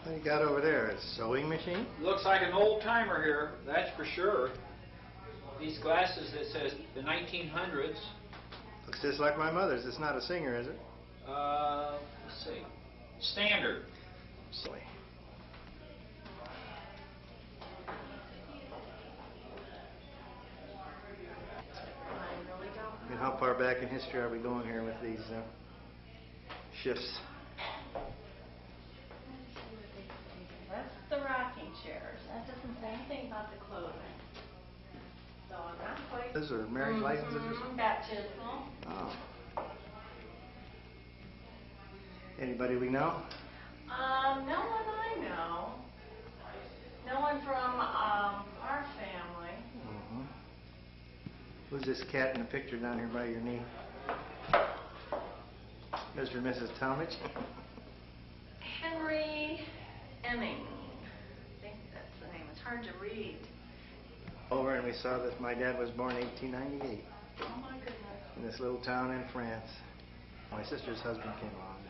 What do you got over there? A sewing machine? Looks like an old timer here, that's for sure. These glasses that says the 1900s. Looks just like my mother's. It's not a singer, is it? Let's see. Standard. Silly. And how far back in history are we going here with these shifts? That's the rocking chairs. That doesn't say anything about the clothing. So I'm not quite... Those are marriage licenses or something? Baptismal. Oh. Anybody we know? No one I know. No one from our family. Mm-hmm. Who's this cat in the picture down here by your knee? Mr. and Mrs. Talmadge? Henry Emming. I think that's the name. It's hard to read. Over, and we saw that my dad was born in 1898 Oh my goodness. in this little town in France. My sister's husband came along.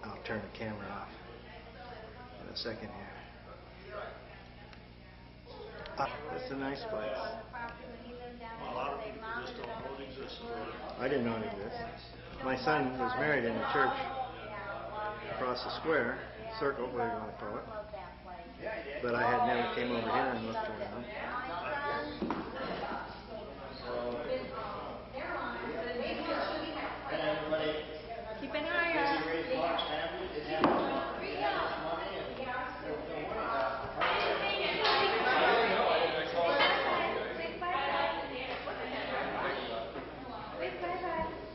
I'll turn the camera off in a second here. That's a nice place. A lot of people just don't know it exists. I didn't know it existed. My son was married in the church across the square, circle, whatever you want to call it. But I had never came over here and looked around. Keep an eye out.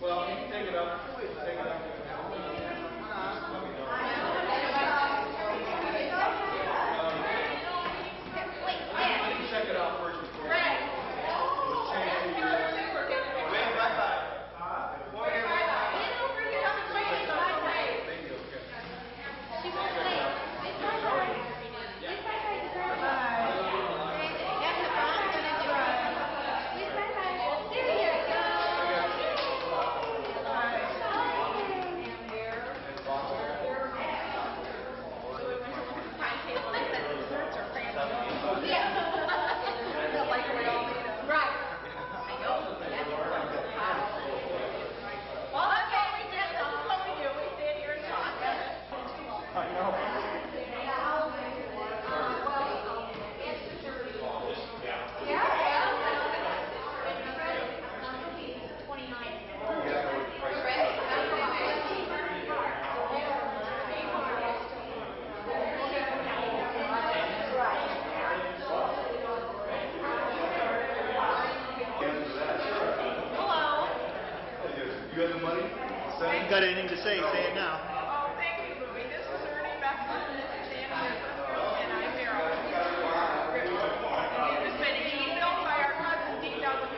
Well, you can take it up. Take it up. Check it out first before you Got anything to say? Say it now. Oh, thank you, Louie. This is Ernie Beckman, and I'm Meryl. It's been emailed by our cousin D.W.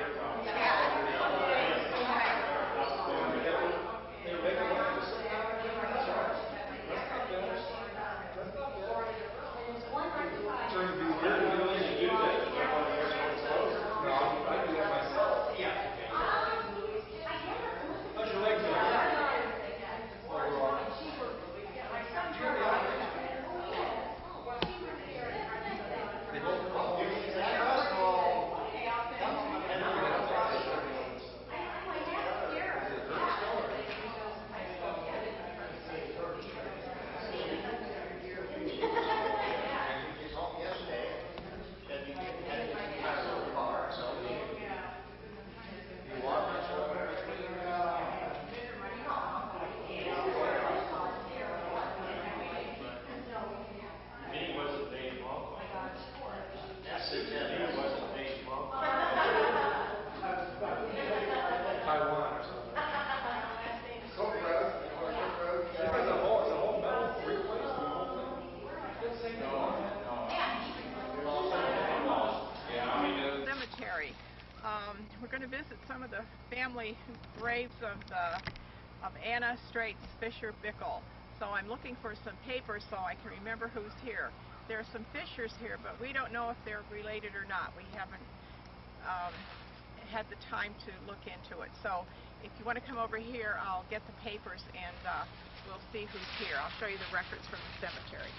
Taiwan or something. Cemetery. We're going to visit some of the family graves of Anna Straits Fisher Bickle. So I'm looking for some papers so I can remember who's here. There are some Fishers here, but we don't know if they're related or not. We haven't had the time to look into it. So if you want to come over here, I'll get the papers and we'll see who's here. I'll show you the records from the cemetery.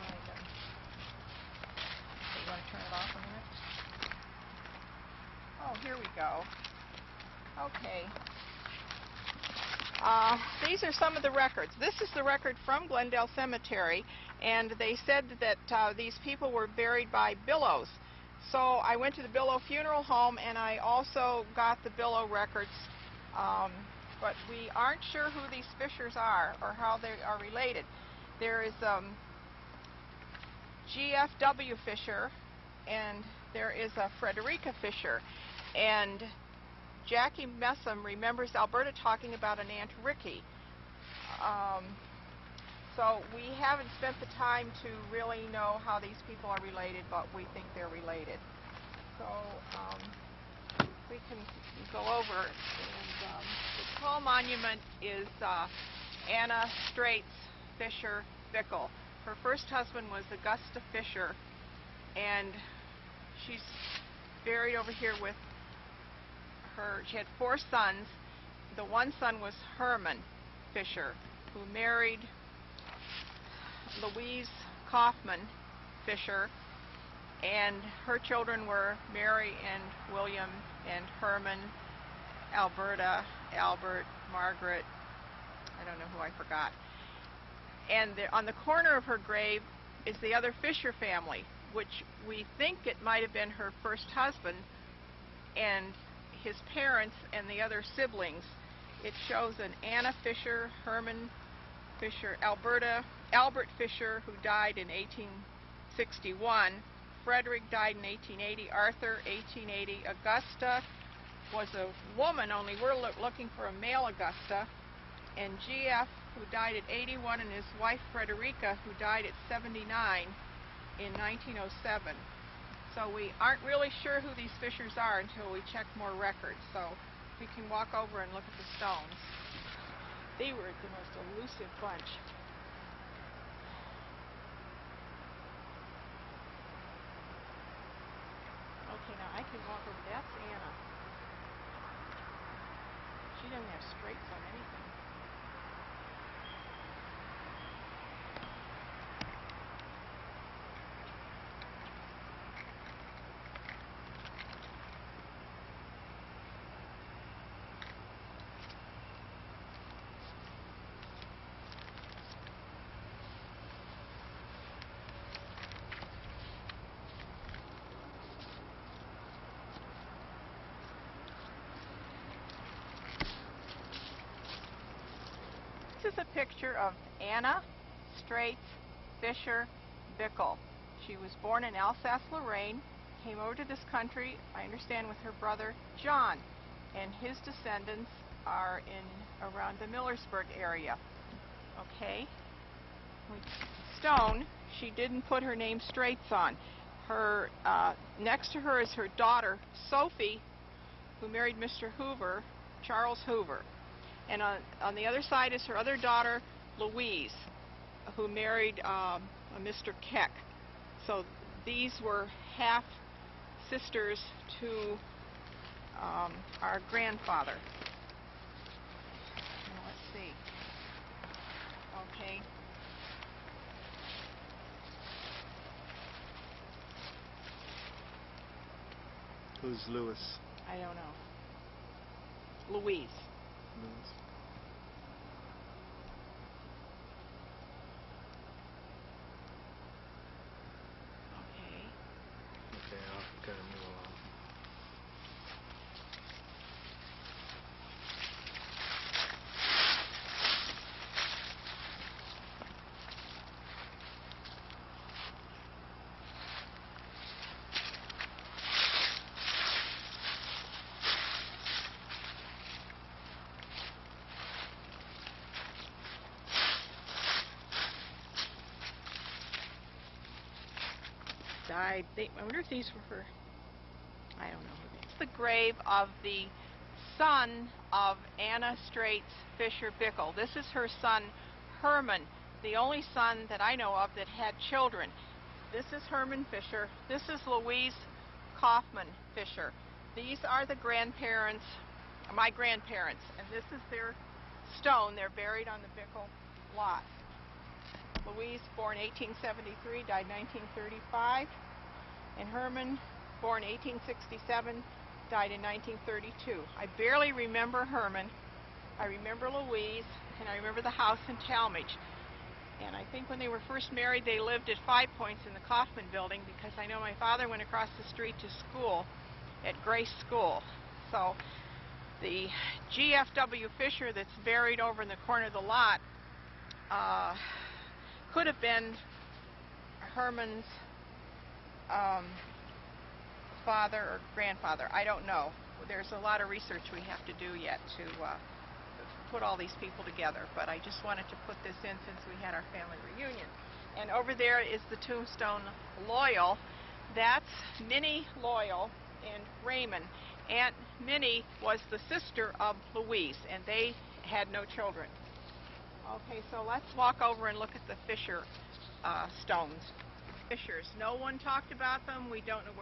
Okay, you want to turn it off a minute? Oh, here we go. Okay. These are some of the records. This is the record from Glendale Cemetery, and they said that these people were buried by Billows. So I went to the Billow Funeral Home, and I also got the Billow records, but we aren't sure who these Fishers are or how they are related. There is G.F.W. Fisher, and there is a Frederica Fisher, and Jackie Messam remembers Alberta talking about an Aunt Ricky. So we haven't spent the time to really know how these people are related, but we think they're related. So we can go over. And, the tall monument is Anna Straits Fisher Bickle. Her first husband was Augusta Fisher, and she's buried over here with her. She had 4 sons. The one son was Herman Fisher, who married Louise Kaufman Fisher, and her children were Mary and William and Herman, Alberta, Albert, Margaret, I don't know who I forgot. And on the corner of her grave is the other Fisher family, which we think it might have been her first husband and his parents and the other siblings. It shows an Anna Fisher, Herman Fisher, Albert Fisher, who died in 1861. Frederick died in 1880. Arthur, 1880. Augusta was a woman, only we're looking for a male Augusta. And G.F., who died at 81, and his wife Frederica, who died at 79 in 1907. So we aren't really sure who these Fishers are until we check more records. So we can walk over and look at the stones. They were the most elusive bunch. Okay, now I can walk over. That's Anna. She doesn't have straights on anything. This is a picture of Anna Straits Fisher Bickle. She was born in Alsace-Lorraine, came over to this country, I understand, with her brother John, and his descendants are in around the Millersburg area. Okay? Stone, she didn't put her name Straits on. Her next to her is her daughter Sophie, who married Mr. Hoover, Charles Hoover. And on the other side is her other daughter, Louise, who married a Mr. Keck. So these were half sisters to our grandfather. Now, let's see. Okay. Who's Louis? I don't know. Louise. Okay, I'll kind of move along. Died. I wonder if these were her. I don't know. It's the grave of the son of Anna Straits Fisher Bickle. This is her son Herman, the only son that I know of that had children. This is Herman Fisher. This is Louise Kaufman Fisher. These are the grandparents, my grandparents, and this is their stone. They're buried on the Bickle lot. Louise, born 1873, died 1935. And Herman, born 1867, died in 1932. I barely remember Herman. I remember Louise, and I remember the house in Talmadge. And I think when they were first married, they lived at 5 Points in the Kaufman building, because I know my father went across the street to school at Grace School. So the GFW Fisher that's buried over in the corner of the lot could have been Herman's father or grandfather. I don't know. There's a lot of research we have to do yet to put all these people together, but I just wanted to put this in since we had our family reunion. And over there is the tombstone Loyal. That's Minnie Loyal and Raymond. Aunt Minnie was the sister of Louise, and they had no children. Okay, so let's walk over and look at the Fisher stones. Fishers. No one talked about them. We don't know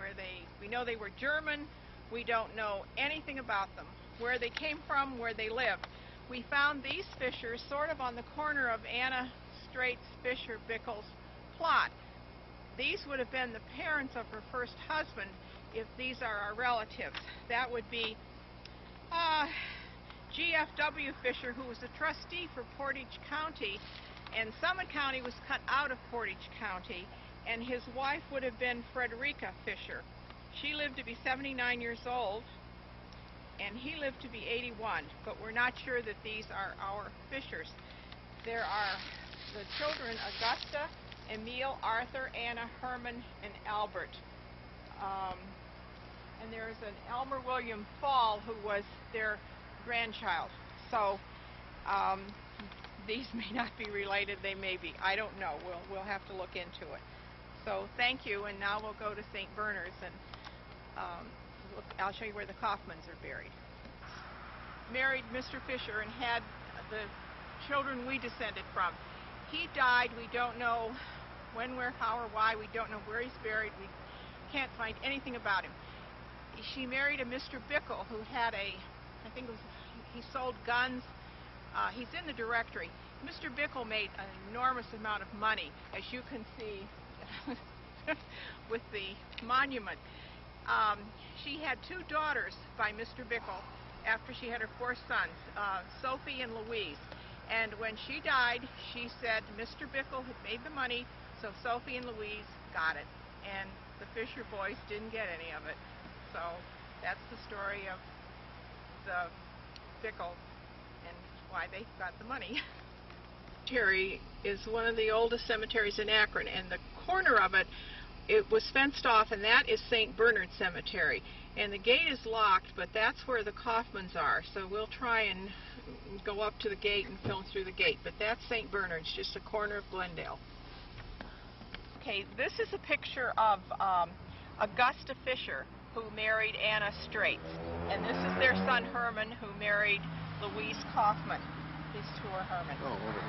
we know they were German. We don't know anything about them, where they came from, where they lived. We found these Fishers sort of on the corner of Anna Straits Fisher Bickle's plot. These would have been the parents of her first husband, if these are our relatives. That would be GFW Fisher, who was a trustee for Portage County, and Summit County was cut out of Portage County, and his wife would have been Frederica Fisher. She lived to be 79 years old, and he lived to be 81, but we're not sure that these are our Fishers. There are the children Augusta, Emile, Arthur, Anna, Herman, and Albert. And there's an Elmer William Fall who was their grandchild. So these may not be related, they may be. I don't know. We'll have to look into it. So thank you, and now we'll go to St. Bernard's, and I'll show you where the Kaufmans are buried. Married Mr. Fisher and had the children we descended from. He died. We don't know when, where, how, or why. We don't know where he's buried. We can't find anything about him. She married a Mr. Bickle who had I think it was, he sold guns. He's in the directory. Mr. Bickle made an enormous amount of money, as you can see with the monument. She had 2 daughters by Mr. Bickle after she had her 4 sons, Sophie and Louise. And when she died, she said Mr. Bickle had made the money, so Sophie and Louise got it. And the Fisher boys didn't get any of it. So that's the story of the Bickle and why they got the money. Cemetery is one of the oldest cemeteries in Akron, and the corner of it, it was fenced off, and that is St. Bernard Cemetery. And the gate is locked, but that's where the Kaufmans are. So we'll try and go up to the gate and film through the gate. But that's St. Bernard's, just a corner of Glendale. Okay, this is a picture of Augusta Fisher, who married Anna Straits. And this is their son Herman, who married Louise Kaufman. These 2 are Herman. Oh, wonderful.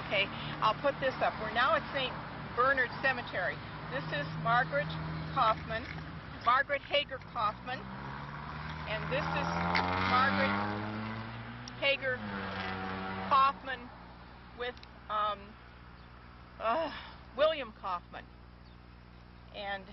Okay, I'll put this up. We're now at St. Bernard Cemetery. This is Margaret Kaufman, Margaret Hager Kaufman, and this is Margaret Hager Kaufman with William Kaufman. And